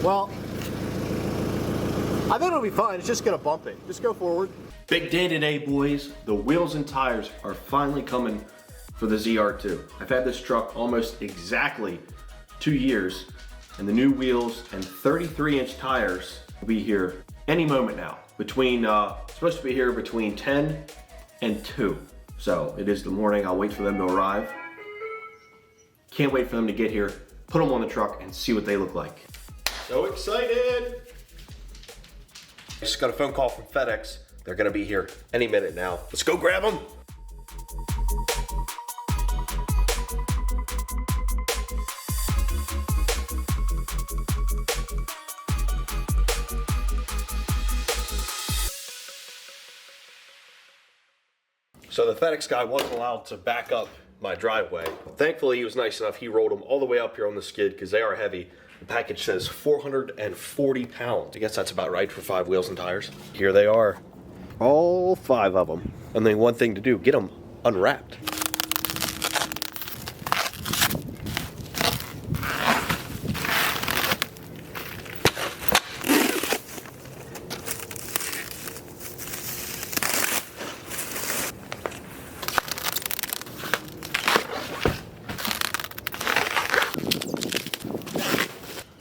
Well, I think it'll be fine. It's just gonna bump it. Just go forward. Big day today, boys. The wheels and tires are finally coming for the ZR2. I've had this truck almost exactly 2 years, and the new wheels and 33-inch tires will be here any moment now. Supposed to be here between 10 and 2. So it is the morning. I'll wait for them to arrive. Can't wait for them to get here, put them on the truck, and see what they look like. So excited! Just got a phone call from FedEx. They're gonna be here any minute now. Let's go grab them. So the FedEx guy wasn't allowed to back up my driveway. Thankfully, he was nice enough. He rolled them all the way up here on the skid because they are heavy. The package says 440 pounds. I guess that's about right for 5 wheels and tires. Here they are, all 5 of them. And then one thing to do, get them unwrapped.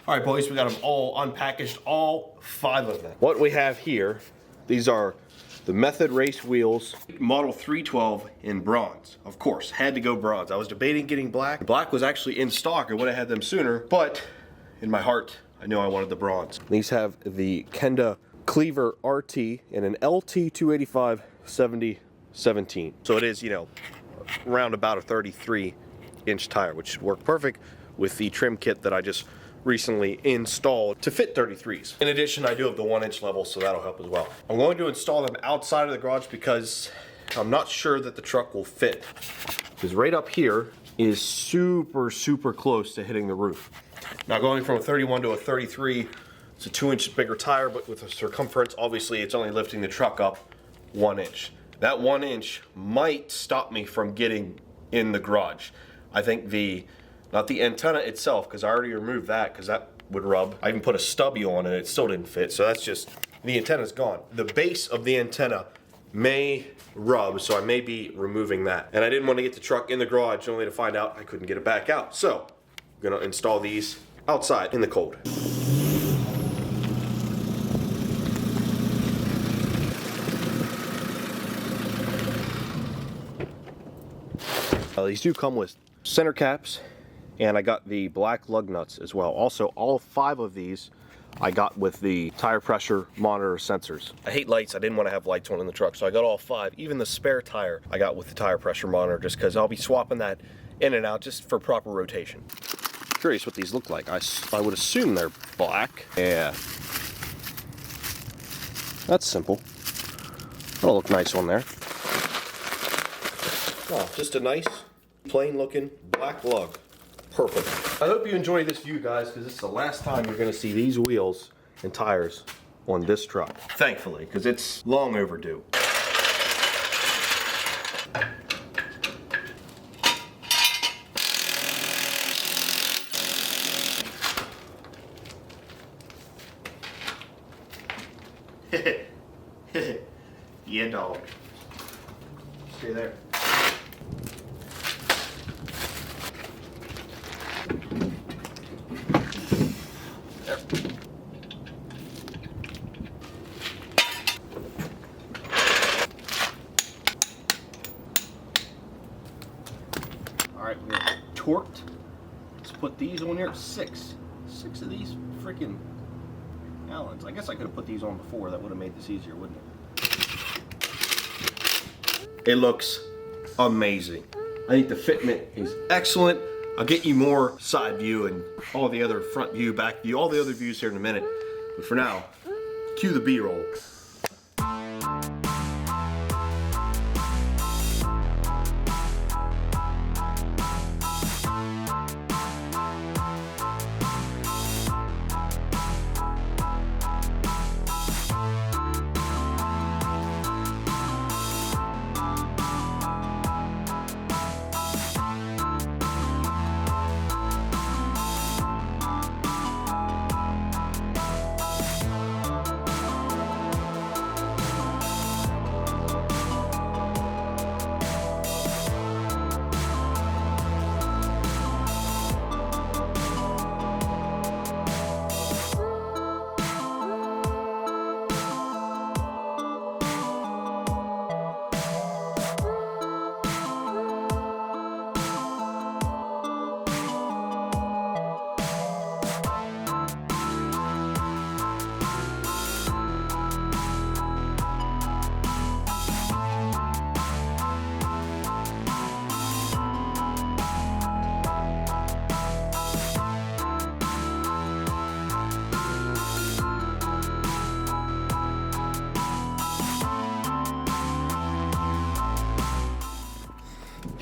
All right, boys, we got them all unpackaged, all 5 of them. What we have here, these are the Method Race wheels, model 312 in bronze. Of course, had to go bronze. I was debating getting black. Black was actually in stock. I would have had them sooner, but in my heart, I knew I wanted the bronze. These have the Kenda Cleaver RT in an LT 285 70/17. So it is, you know, around about a 33-inch tire, which should work perfect with the trim kit that I just recently installed to fit 33s. In addition, I do have the 1-inch level, so that'll help as well. I'm going to install them outside of the garage because I'm not sure that the truck will fit. Because right up here is super close to hitting the roof. Now going from a 31 to a 33, it's a 2-inch bigger tire, but with a circumference, obviously it's only lifting the truck up 1 inch. That 1 inch might stop me from getting in the garage. I think not the antenna itself, because I already removed that because that would rub. I even put a stubby on and it still didn't fit, so that's just, the antenna's gone. The base of the antenna may rub, so I may be removing that. And I didn't want to get the truck in the garage only to find out I couldn't get it back out. So, I'm gonna install these outside in the cold. These do come with center caps, and I got the black lug nuts as well. Also, all 5 of these I got with the tire pressure monitor sensors. I hate lights. I didn't want to have lights on in the truck, so I got all 5. Even the spare tire I got with the tire pressure monitor, just because I'll be swapping that in and out just for proper rotation. Curious what these look like. I would assume they're black. Yeah. That's simple. That'll look nice on there. Oh, just a nice, plain looking black lug. Perfect. I hope you enjoyed this view, guys, because this is the last time you're going to see these wheels and tires on this truck. Thankfully, because it's long overdue. Yeah, dog. Stay there. Alright, we're torqued. Let's put these on here. 6 of these freaking Allens. I guess I could have put these on before. That would have made this easier, wouldn't it? It looks amazing. I think the fitment is excellent. I'll get you more side view and all the other front view, back view, all the other views here in a minute. But for now, cue the B-roll.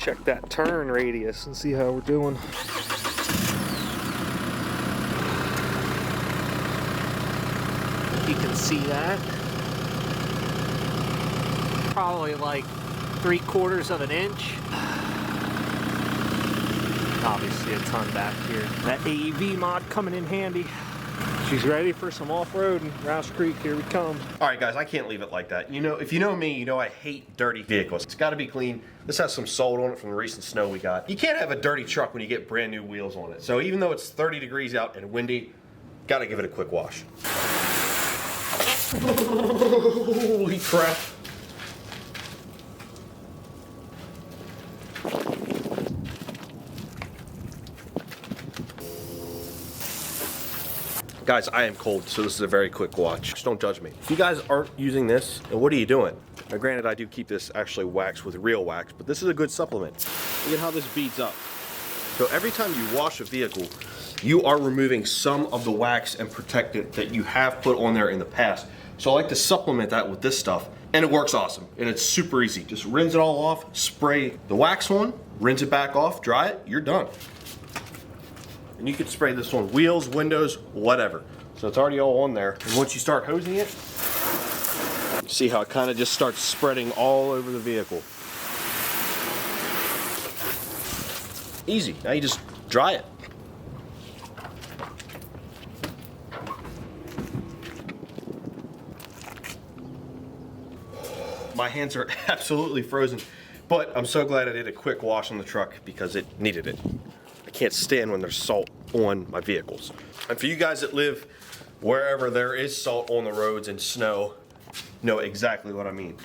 check that turn radius and see how we're doing. You can see that. Probably like 3/4 of an inch. Obviously a ton back here. That AEV mod coming in handy. She's ready for some off-road, Rouse Creek, here we come. All right, guys, I can't leave it like that. You know, if you know me, you know I hate dirty vehicles. It's gotta be clean. This has some salt on it from the recent snow we got. You can't have a dirty truck when you get brand new wheels on it. So even though it's 30 degrees out and windy, gotta give it a quick wash. Holy crap. Guys, I am cold, so this is a very quick watch. Just don't judge me. If you guys aren't using this, then what are you doing? Now, granted, I do keep this actually waxed with real wax, but this is a good supplement. Look at how this beads up. So every time you wash a vehicle, you are removing some of the wax and protectant that you have put on there in the past. So I like to supplement that with this stuff, and it works awesome, and it's super easy. Just rinse it all off, spray the wax on, rinse it back off, dry it, you're done. And you can spray this on wheels, windows, whatever. So it's already all on there. And once you start hosing it, see how it kind of just starts spreading all over the vehicle. Easy. Now you just dry it. My hands are absolutely frozen, but I'm so glad I did a quick wash on the truck because it needed it. I can't stand when there's salt on my vehicles. And for you guys that live wherever there is salt on the roads and snow, know exactly what I mean.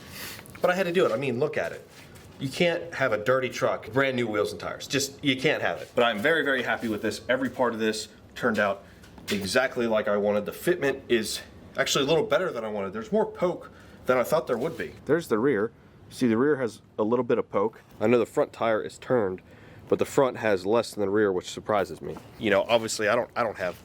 But I had to do it. I mean, look at it. You can't have a dirty truck, brand new wheels and tires. Just, you can't have it. But I'm very, very happy with this. Every part of this turned out exactly like I wanted. The fitment is actually a little better than I wanted. There's more poke than I thought there would be. There's the rear. See, the rear has a little bit of poke. I know the front tire is turned, but the front has less than the rear, which surprises me. You know, obviously I don't have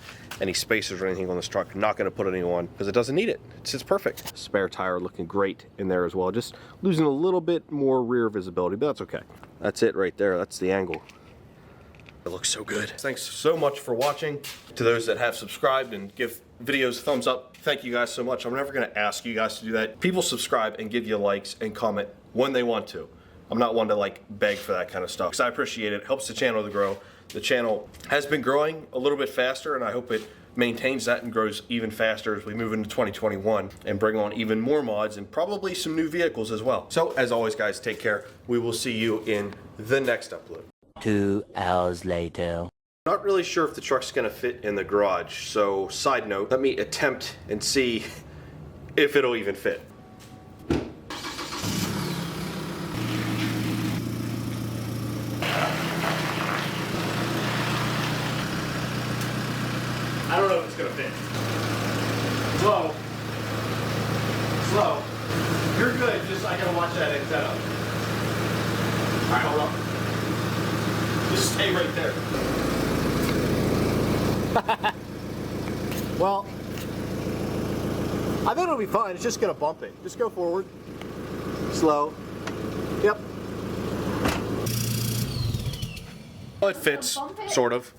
any spacers or anything on this truck. I'm not gonna put any on because it doesn't need it. It's perfect. Spare tire looking great in there as well. Just losing a little bit more rear visibility, but that's okay. That's it right there. That's the angle. It looks so good. Thanks so much for watching. To those that have subscribed and give videos a thumbs up, thank you guys so much. I'm never gonna ask you guys to do that. People subscribe and give you likes and comment when they want to. I'm not one to like beg for that kind of stuff because I appreciate it. It helps the channel to grow. The channel has been growing a little bit faster, and I hope it maintains that and grows even faster as we move into 2021 and bring on even more mods and probably some new vehicles as well. So as always, guys, take care. We will see you in the next upload. 2 hours later. Not really sure if the truck's gonna fit in the garage, so side note, let me attempt and see if it'll even fit. I don't know if it's gonna fit. Slow. Slow. You're good, just I gotta watch that antenna. Alright, hold on. Just stay right there. Well, I think it'll be fine. It's just gonna bump it. Just go forward. Slow. Yep. Well, it fits, sort of.